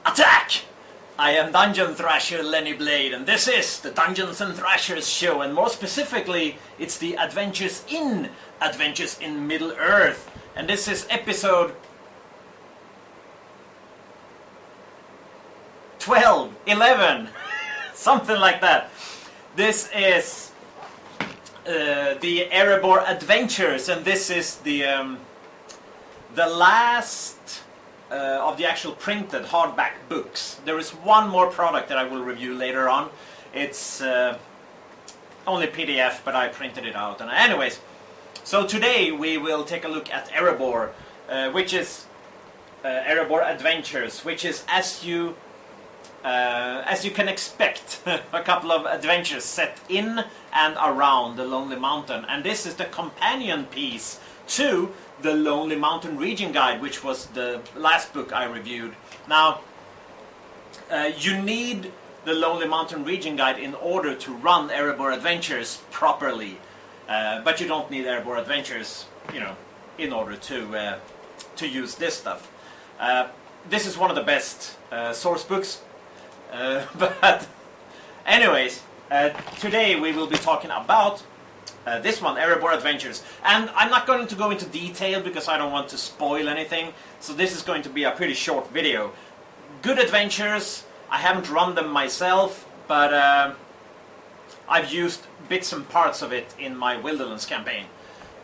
Attack! I am Dungeon Thrasher Lenny Blade, and this is the Dungeons and Thrashers show, and more specifically, it's the Adventures in Middle-earth, and this is episode 12, 11, something like that. This is the Erebor Adventures, and this is the last of the actual printed hardback books. There is one more product that I will review later on. It's only PDF, but I printed it out. And anyways, so today we will take a look at Erebor, which is Erebor Adventures, which is as you can expect, a couple of adventures set in and around the Lonely Mountain. And this is the companion piece to the Lonely Mountain Region Guide, which was the last book I reviewed. Now, you need the Lonely Mountain Region Guide in order to run Erebor Adventures properly, but you don't need Erebor Adventures, you know, in order to use this stuff. This is one of the best source books, but anyways, today we will be talking about this one, Erebor Adventures. And I'm not going to go into detail because I don't want to spoil anything, so this is going to be a pretty short video. Good adventures. I haven't run them myself, but I've used bits and parts of it in my Wildlands campaign.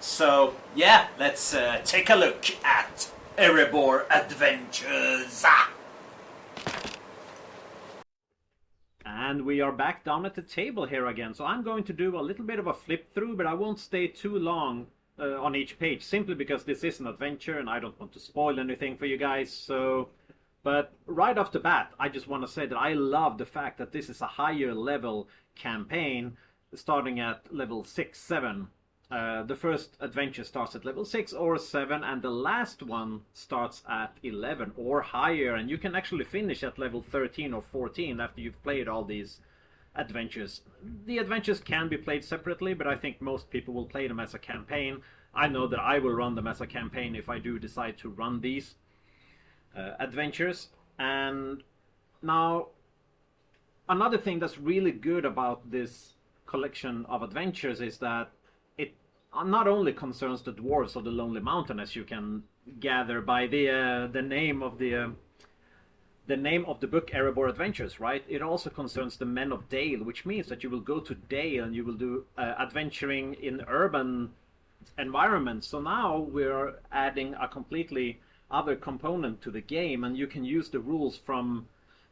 So yeah, let's take a look at Erebor Adventures. And we are back down at the table here again. So I'm going to do a little bit of a flip through, but I won't stay too long on each page, simply because this is an adventure and I don't want to spoil anything for you guys. So, but right off the bat, I just want to say that I love the fact that this is a higher level campaign, starting at level 6, 7. The first adventure starts at level 6 or 7, and the last one starts at 11 or higher, and you can actually finish at level 13 or 14 after you've played all these adventures. The adventures can be played separately, but I think most people will play them as a campaign. I know that I will run them as a campaign if I do decide to run these adventures. And now, another thing that's really good about this collection of adventures is that not only concerns the dwarves of the Lonely Mountain, as you can gather by the name of the book Erebor Adventures, right? It also concerns the men of Dale, which means that you will go to Dale and you will do adventuring in urban environments. So now we're adding a completely other component to the game, and you can use the rules from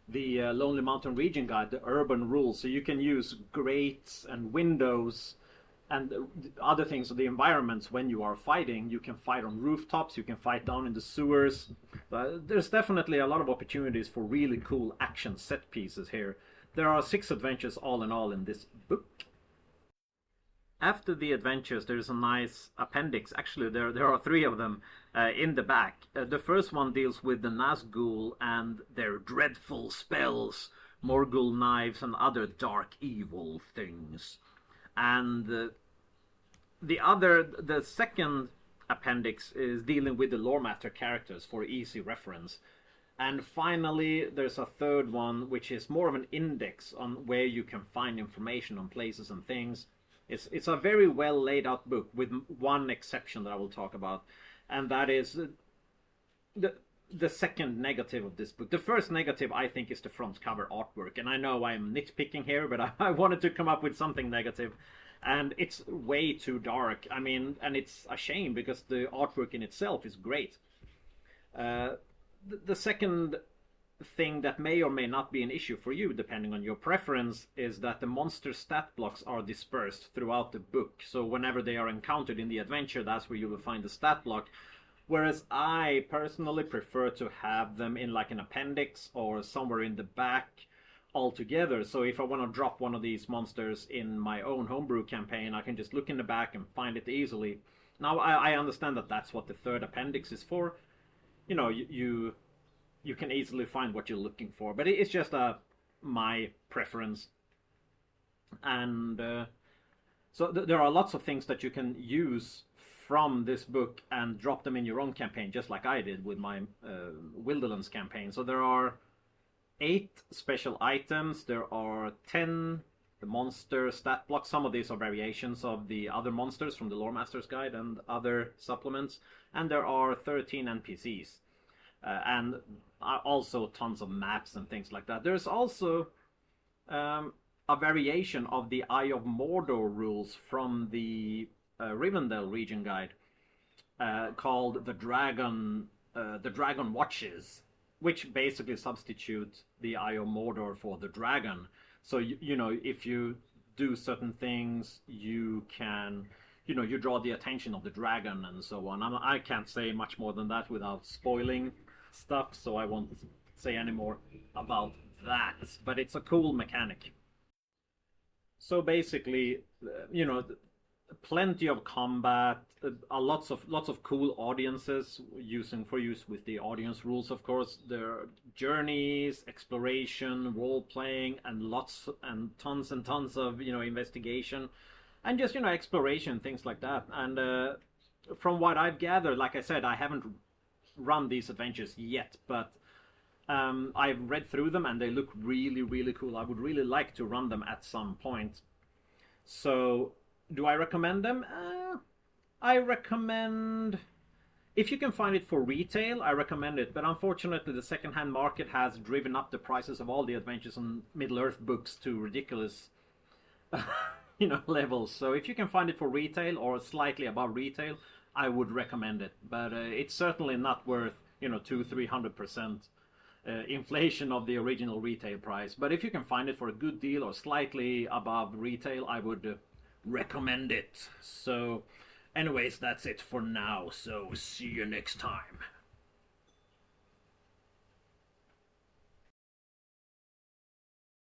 the Lonely Mountain Region Guide, the urban rules. So you can use grates and windows and other things of the environments when you are fighting. You can fight on rooftops, you can fight down in the sewers. There's definitely a lot of opportunities for really cool action set pieces here. There are 6 adventures all in all in this book. After the adventures, there's a nice appendix. Actually, there are 3 of them in the back. The first one deals with the Nazgul and their dreadful spells, Morgul knives and other dark evil things. And the second appendix is dealing with the lore matter characters for easy reference. And finally, there's a third one, which is more of an index on where you can find information on places and things. It's a very well laid out book, with one exception that I will talk about, and that is the second negative of this book. The first negative, I think, is the front cover artwork, and I know I'm nitpicking here, but I wanted to come up with something negative, and it's way too dark. I mean, and it's a shame because the artwork in itself is great. The second thing that may or may not be an issue for you, depending on your preference, is that the monster stat blocks are dispersed throughout the book. So whenever they are encountered in the adventure, that's where you will find the stat block. Whereas I personally prefer to have them in like an appendix or somewhere in the back altogether. So if I want to drop one of these monsters in my own homebrew campaign, I can just look in the back and find it easily. Now I understand that that's what the third appendix is for. You know, you can easily find what you're looking for, but it's just my preference. And so there are lots of things that you can use from this book and drop them in your own campaign, just like I did with my Wildlands campaign. So there are 8 special items. There are 10 the monster stat blocks. Some of these are variations of the other monsters from the Lore Master's Guide and other supplements. And there are 13 NPCs. And also tons of maps and things like that. There's also a variation of the Eye of Mordor rules from the Rivendell region guide called the Dragon Watches, which basically substitute the Eye of Mordor for the dragon. So you know, if you do certain things, you can, you know, you draw the attention of the dragon and so on. I can't say much more than that without spoiling stuff, so I won't say any more about that. But it's a cool mechanic. So basically, you know, plenty of combat, lots of cool audiences for use with the audience rules. Of course, there are journeys, exploration, role playing, and tons and tons of, you know, investigation, and just, you know, exploration, things like that. And from what I've gathered, like I said, I haven't run these adventures yet, but I've read through them and they look really, really cool. I would really like to run them at some point. So, do I recommend them? I recommend... If you can find it for retail, I recommend it. But unfortunately, the secondhand market has driven up the prices of all the Adventures on Middle-earth books to ridiculous you know, levels. So if you can find it for retail or slightly above retail, I would recommend it. But it's certainly not worth, you know, 200-300% inflation of the original retail price. But if you can find it for a good deal or slightly above retail, I would recommend it. So anyways, that's it for now. So see you next time.